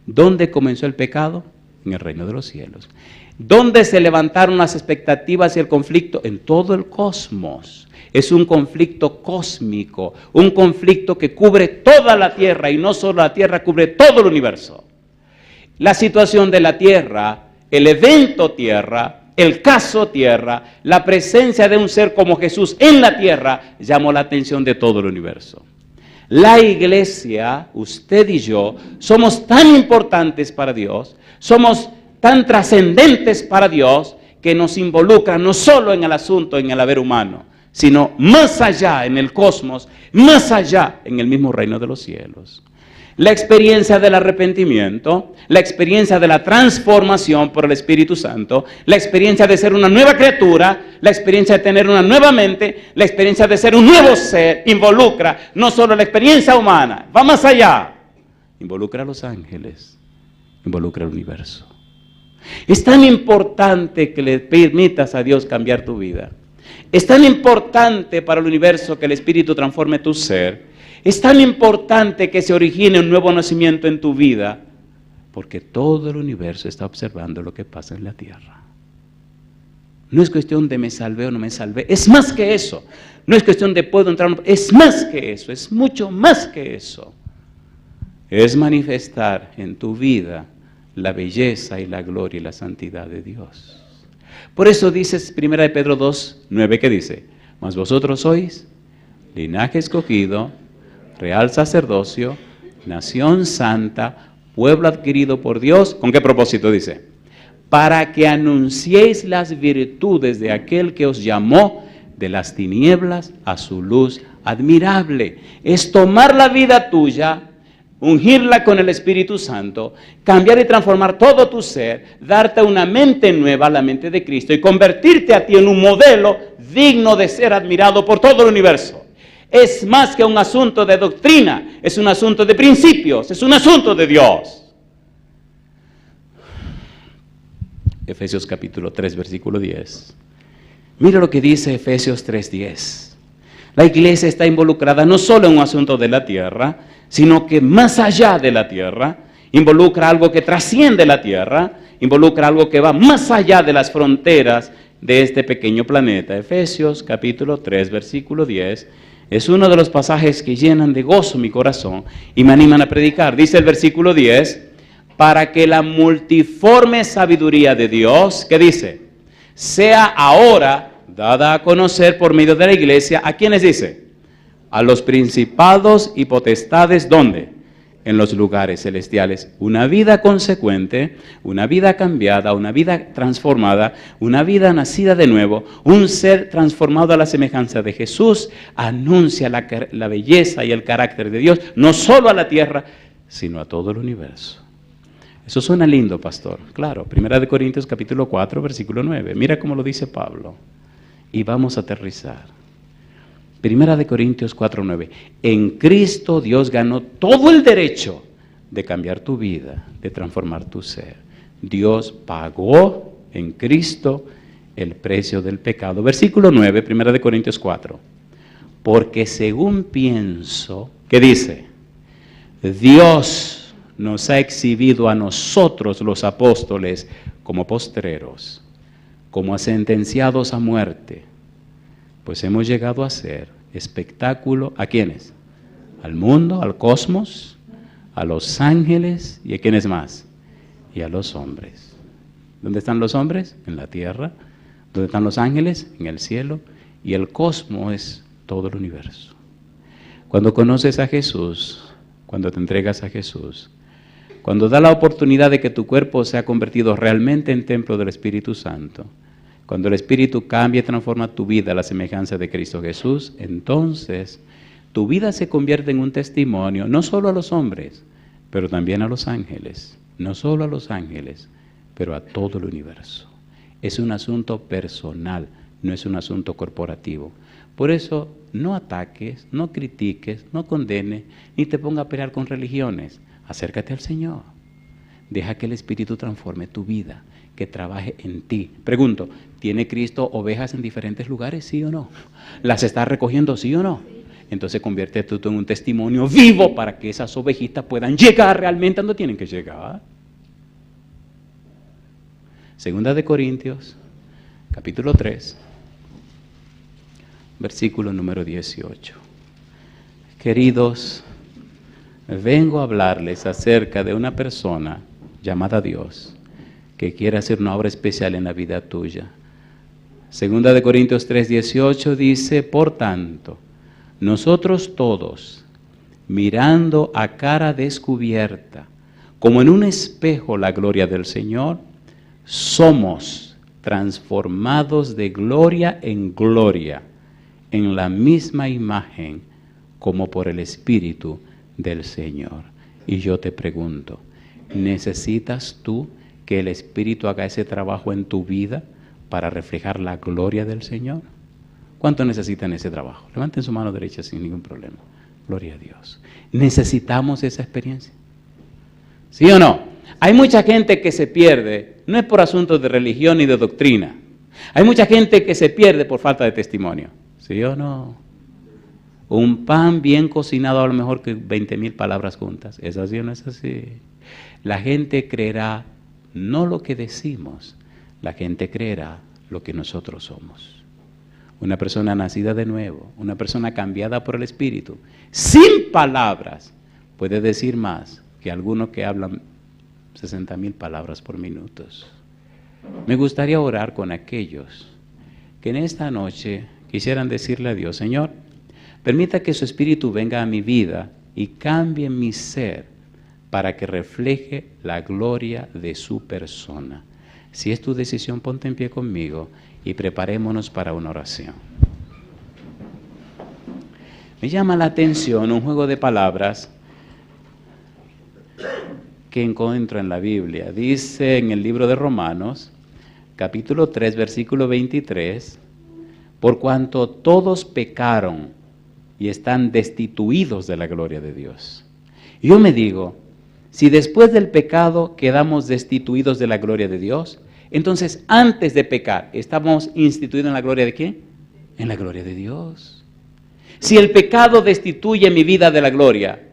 ¿Dónde comenzó el pecado? En el reino de los cielos. ¿Dónde se levantaron las expectativas y el conflicto? En todo el cosmos. Es un conflicto cósmico, un conflicto que cubre toda la tierra, y no solo la tierra, cubre todo el universo. La situación de la tierra, el evento tierra, el caso tierra, la presencia de un ser como Jesús en la tierra, llamó la atención de todo el universo. La iglesia, usted y yo, somos tan importantes para Dios, somos tan trascendentes para Dios, que nos involucra no solo en el asunto, en el haber humano, sino más allá en el cosmos, más allá en el mismo reino de los cielos. La experiencia del arrepentimiento, la experiencia de la transformación por el Espíritu Santo, la experiencia de ser una nueva criatura, la experiencia de tener una nueva mente, la experiencia de ser un nuevo ser, involucra no solo la experiencia humana, va más allá, involucra a los ángeles, involucra al universo. Es tan importante que le permitas a Dios cambiar tu vida. Es tan importante para el universo que el Espíritu transforme tu ser. Es tan importante que se origine un nuevo nacimiento en tu vida, porque todo el universo está observando lo que pasa en la tierra. No es cuestión de me salvé o no me salvé, es más que eso. No es cuestión de puedo entrar o no, es más que eso, es mucho más que eso. Es manifestar en tu vida la belleza y la gloria y la santidad de Dios. Por eso dice 1 Pedro 2, 9, que dice: mas vosotros sois linaje escogido, real sacerdocio, nación santa, pueblo adquirido por Dios. ¿Con qué propósito dice? Para que anunciéis las virtudes de aquel que os llamó de las tinieblas a su luz admirable. Es tomar la vida tuya, ungirla con el Espíritu Santo, cambiar y transformar todo tu ser, darte una mente nueva, la mente de Cristo, y convertirte a ti en un modelo digno de ser admirado por todo el universo. Es más que un asunto de doctrina, es un asunto de principios, es un asunto de Dios. Efesios capítulo 3, versículo 10. Mira lo que dice Efesios 3:10. La iglesia está involucrada no solo en un asunto de la tierra, sino que más allá de la tierra, involucra algo que trasciende la tierra, involucra algo que va más allá de las fronteras de este pequeño planeta. Efesios capítulo 3, versículo 10, es uno de los pasajes que llenan de gozo mi corazón y me animan a predicar. Dice el versículo 10, para que la multiforme sabiduría de Dios, ¿qué dice? Sea ahora dada a conocer por medio de la iglesia. ¿A quiénes dice? A los principados y potestades, ¿dónde? En los lugares celestiales. Una vida consecuente, una vida cambiada, una vida transformada, una vida nacida de nuevo, un ser transformado a la semejanza de Jesús, anuncia la belleza y el carácter de Dios, no solo a la tierra, sino a todo el universo. Eso suena lindo, pastor. Claro, 1 Corintios capítulo 4, versículo 9. Mira cómo lo dice Pablo. Y vamos a aterrizar. 1 Corintios 4, 9. En Cristo Dios ganó todo el derecho de cambiar tu vida, de transformar tu ser. Dios pagó en Cristo el precio del pecado. Versículo 9, 1 Corintios 4. Porque según pienso, ¿qué dice? Dios nos ha exhibido a nosotros los apóstoles como postreros, como sentenciados a muerte, pues hemos llegado a ser espectáculo, ¿a quiénes? Al mundo, al cosmos, a los ángeles y a quiénes más, y a los hombres. ¿Dónde están los hombres? En la tierra. ¿Dónde están los ángeles? En el cielo. Y el cosmos es todo el universo. Cuando conoces a Jesús, cuando te entregas a Jesús, cuando da la oportunidad de que tu cuerpo sea convertido realmente en templo del Espíritu Santo, cuando el Espíritu cambia y transforma tu vida a la semejanza de Cristo Jesús, entonces tu vida se convierte en un testimonio, no solo a los hombres, pero también a los ángeles. No solo a los ángeles, pero a todo el universo. Es un asunto personal, no es un asunto corporativo. Por eso, no ataques, no critiques, no condenes, ni te pongas a pelear con religiones. Acércate al Señor. Deja que el Espíritu transforme tu vida, que trabaje en ti. Pregunto, ¿tiene Cristo ovejas en diferentes lugares, sí o no? ¿Las está recogiendo, sí o no? Entonces conviértete tú en un testimonio vivo para que esas ovejitas puedan llegar realmente a donde tienen que llegar. Segunda de Corintios, capítulo 3, versículo número 18. Queridos, vengo a hablarles acerca de una persona llamada Dios que quiere hacer una obra especial en la vida tuya. Segunda de Corintios 3, 18 dice, por tanto, nosotros todos, mirando a cara descubierta, como en un espejo la gloria del Señor, somos transformados de gloria en gloria, en la misma imagen, como por el Espíritu del Señor. Y yo te pregunto, ¿necesitas tú que el Espíritu haga ese trabajo en tu vida para reflejar la gloria del Señor? ¿Cuánto necesitan ese trabajo? Levanten su mano derecha sin ningún problema. Gloria a Dios. ¿Necesitamos esa experiencia? ¿Sí o no? Hay mucha gente que se pierde, no es por asuntos de religión ni de doctrina. Hay mucha gente que se pierde por falta de testimonio. ¿Sí o no? Un pan bien cocinado a lo mejor que 20,000 palabras juntas. ¿Es así o no es así? La gente creerá no lo que decimos, la gente creerá lo que nosotros somos. Una persona nacida de nuevo, una persona cambiada por el Espíritu, sin palabras, puede decir más que algunos que hablan 60,000 palabras por minutos. Me gustaría orar con aquellos que en esta noche quisieran decirle a Dios, Señor, permita que su Espíritu venga a mi vida y cambie mi ser para que refleje la gloria de su persona. Si es tu decisión, ponte en pie conmigo y preparémonos para una oración. Me llama la atención un juego de palabras que encuentro en la Biblia. Dice en el libro de Romanos, capítulo 3, versículo 23, por cuanto todos pecaron y están destituidos de la gloria de Dios. Y yo me digo, si después del pecado quedamos destituidos de la gloria de Dios, entonces antes de pecar, ¿estamos instituidos en la gloria de quién? En la gloria de Dios. Si el pecado destituye mi vida de la gloria,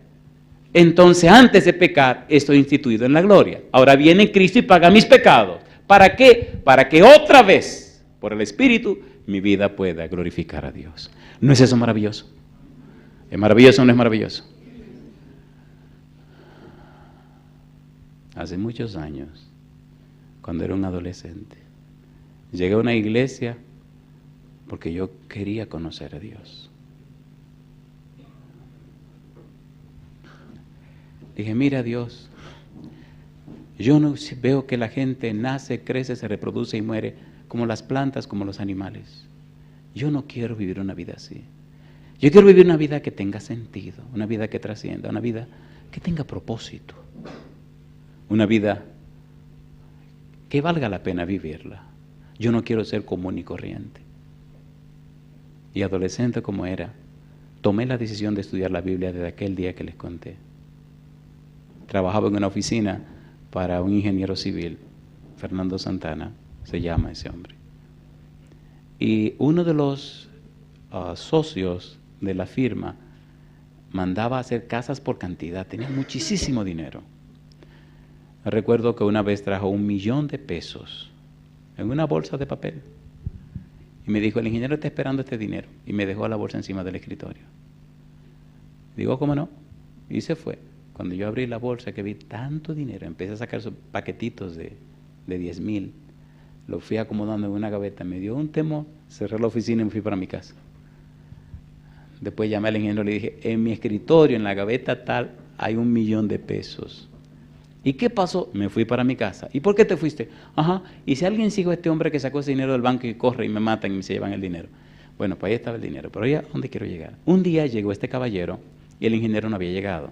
entonces antes de pecar estoy instituido en la gloria. Ahora viene Cristo y paga mis pecados. ¿Para qué? Para que otra vez, por el Espíritu, mi vida pueda glorificar a Dios. ¿No es eso maravilloso? ¿Es maravilloso o no es maravilloso? Hace muchos años, cuando era un adolescente, llegué a una iglesia porque yo quería conocer a Dios. Dije, mira Dios, yo no veo que la gente nace, crece, se reproduce y muere como las plantas, como los animales. Yo no quiero vivir una vida así. Yo quiero vivir una vida que tenga sentido, una vida que trascienda, una vida que tenga propósito. Una vida que valga la pena vivirla. Yo no quiero ser común y corriente. Y adolescente como era, tomé la decisión de estudiar la Biblia desde aquel día que les conté. Trabajaba en una oficina para un ingeniero civil, Fernando Santana, se llama ese hombre. Y uno de los socios de la firma mandaba a hacer casas por cantidad, tenía muchísimo dinero. Me recuerdo que una vez trajo $1,000,000 en una bolsa de papel. Y me dijo, el ingeniero está esperando este dinero. Y me dejó la bolsa encima del escritorio. Digo, ¿cómo no? Y se fue. Cuando yo abrí la bolsa, que vi tanto dinero, empecé a sacar esos paquetitos de 10,000. Lo fui acomodando en una gaveta. Me dio un temor. Cerré la oficina y me fui para mi casa. Después llamé al ingeniero y le dije, en mi escritorio, en la gaveta tal, hay $1,000,000. ¿Y qué pasó? Me fui para mi casa. ¿Y por qué te fuiste? Ajá, y si alguien sigue a este hombre que sacó ese dinero del banco y corre y me matan y se llevan el dinero. Bueno, pues ahí estaba el dinero. Pero ¿a dónde quiero llegar? Un día llegó este caballero y el ingeniero no había llegado.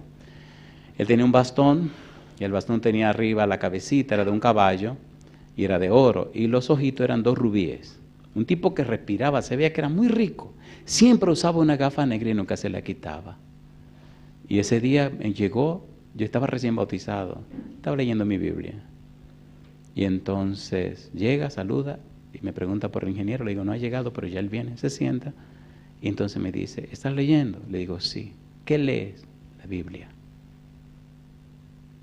Él tenía un bastón y el bastón tenía arriba la cabecita, era de un caballo y era de oro. Y los ojitos eran 2 rubíes. Un tipo que respiraba, se veía que era muy rico. Siempre usaba una gafa negra y nunca se la quitaba. Y ese día llegó, yo estaba recién bautizado, estaba leyendo mi Biblia. Y entonces llega, saluda y me pregunta por el ingeniero. Le digo, no ha llegado, pero ya él viene, se sienta. Y entonces me dice, ¿estás leyendo? Le digo, sí. ¿Qué lees? La Biblia.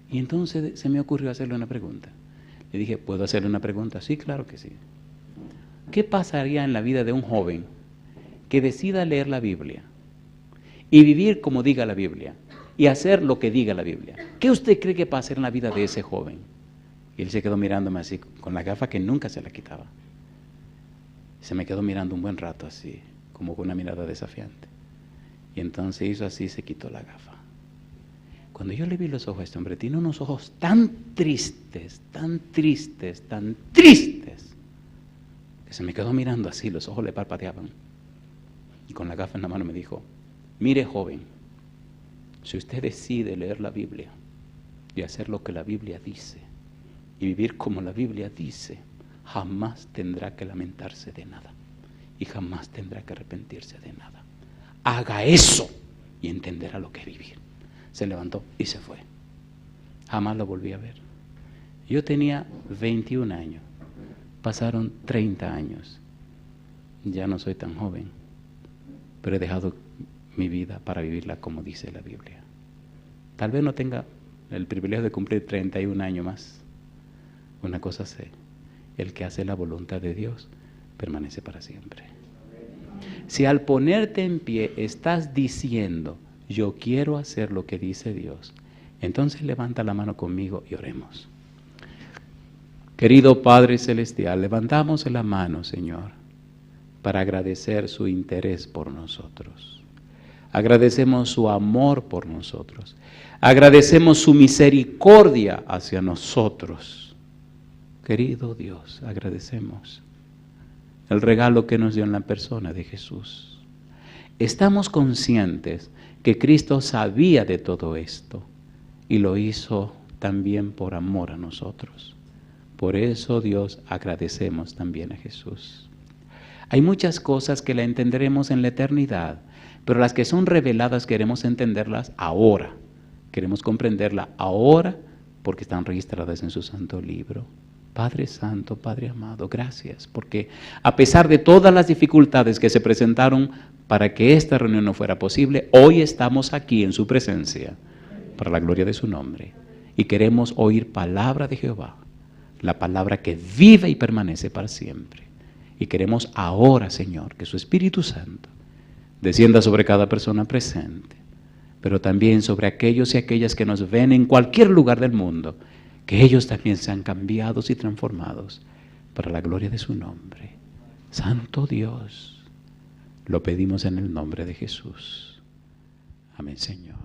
Y entonces se me ocurrió hacerle una pregunta. Le dije, ¿puedo hacerle una pregunta? Sí, claro que sí. ¿Qué pasaría en la vida de un joven que decida leer la Biblia y vivir como diga la Biblia y hacer lo que diga la Biblia? ¿Qué usted cree que pasa en la vida de ese joven? Y él se quedó mirándome así, con la gafa que nunca se la quitaba. Se me quedó mirando un buen rato así, como con una mirada desafiante. Y entonces hizo así y se quitó la gafa. Cuando yo le vi los ojos a este hombre, tiene unos ojos tan tristes, tan tristes, tan tristes, que se me quedó mirando así, los ojos le parpadeaban. Y con la gafa en la mano me dijo, mire joven, si usted decide leer la Biblia y hacer lo que la Biblia dice y vivir como la Biblia dice, jamás tendrá que lamentarse de nada y jamás tendrá que arrepentirse de nada. Haga eso y entenderá lo que es vivir. Se levantó y se fue. Jamás lo volví a ver. Yo tenía 21 años. Pasaron 30 años. Ya no soy tan joven, pero he dejado mi vida para vivirla como dice la Biblia. Tal vez no tenga el privilegio de cumplir 31 años más. Una cosa sé, el que hace la voluntad de Dios permanece para siempre. Si al ponerte en pie estás diciendo, yo quiero hacer lo que dice Dios, entonces levanta la mano conmigo y oremos. Querido Padre Celestial, levantamos la mano, Señor, para agradecer su interés por nosotros. Agradecemos su amor por nosotros. Agradecemos su misericordia hacia nosotros. Querido Dios, agradecemos el regalo que nos dio en la persona de Jesús. Estamos conscientes que Cristo sabía de todo esto y lo hizo también por amor a nosotros. Por eso, Dios, agradecemos también a Jesús. Hay muchas cosas que la entenderemos en la eternidad, pero las que son reveladas queremos entenderlas ahora. Queremos comprenderlas ahora porque están registradas en su santo libro. Padre Santo, Padre amado, gracias, porque a pesar de todas las dificultades que se presentaron para que esta reunión no fuera posible, hoy estamos aquí en su presencia, para la gloria de su nombre. Y queremos oír palabra de Jehová, la palabra que vive y permanece para siempre. Y queremos ahora, Señor, que su Espíritu Santo descienda sobre cada persona presente, pero también sobre aquellos y aquellas que nos ven en cualquier lugar del mundo, que ellos también sean cambiados y transformados para la gloria de su nombre. Santo Dios, lo pedimos en el nombre de Jesús. Amén, Señor.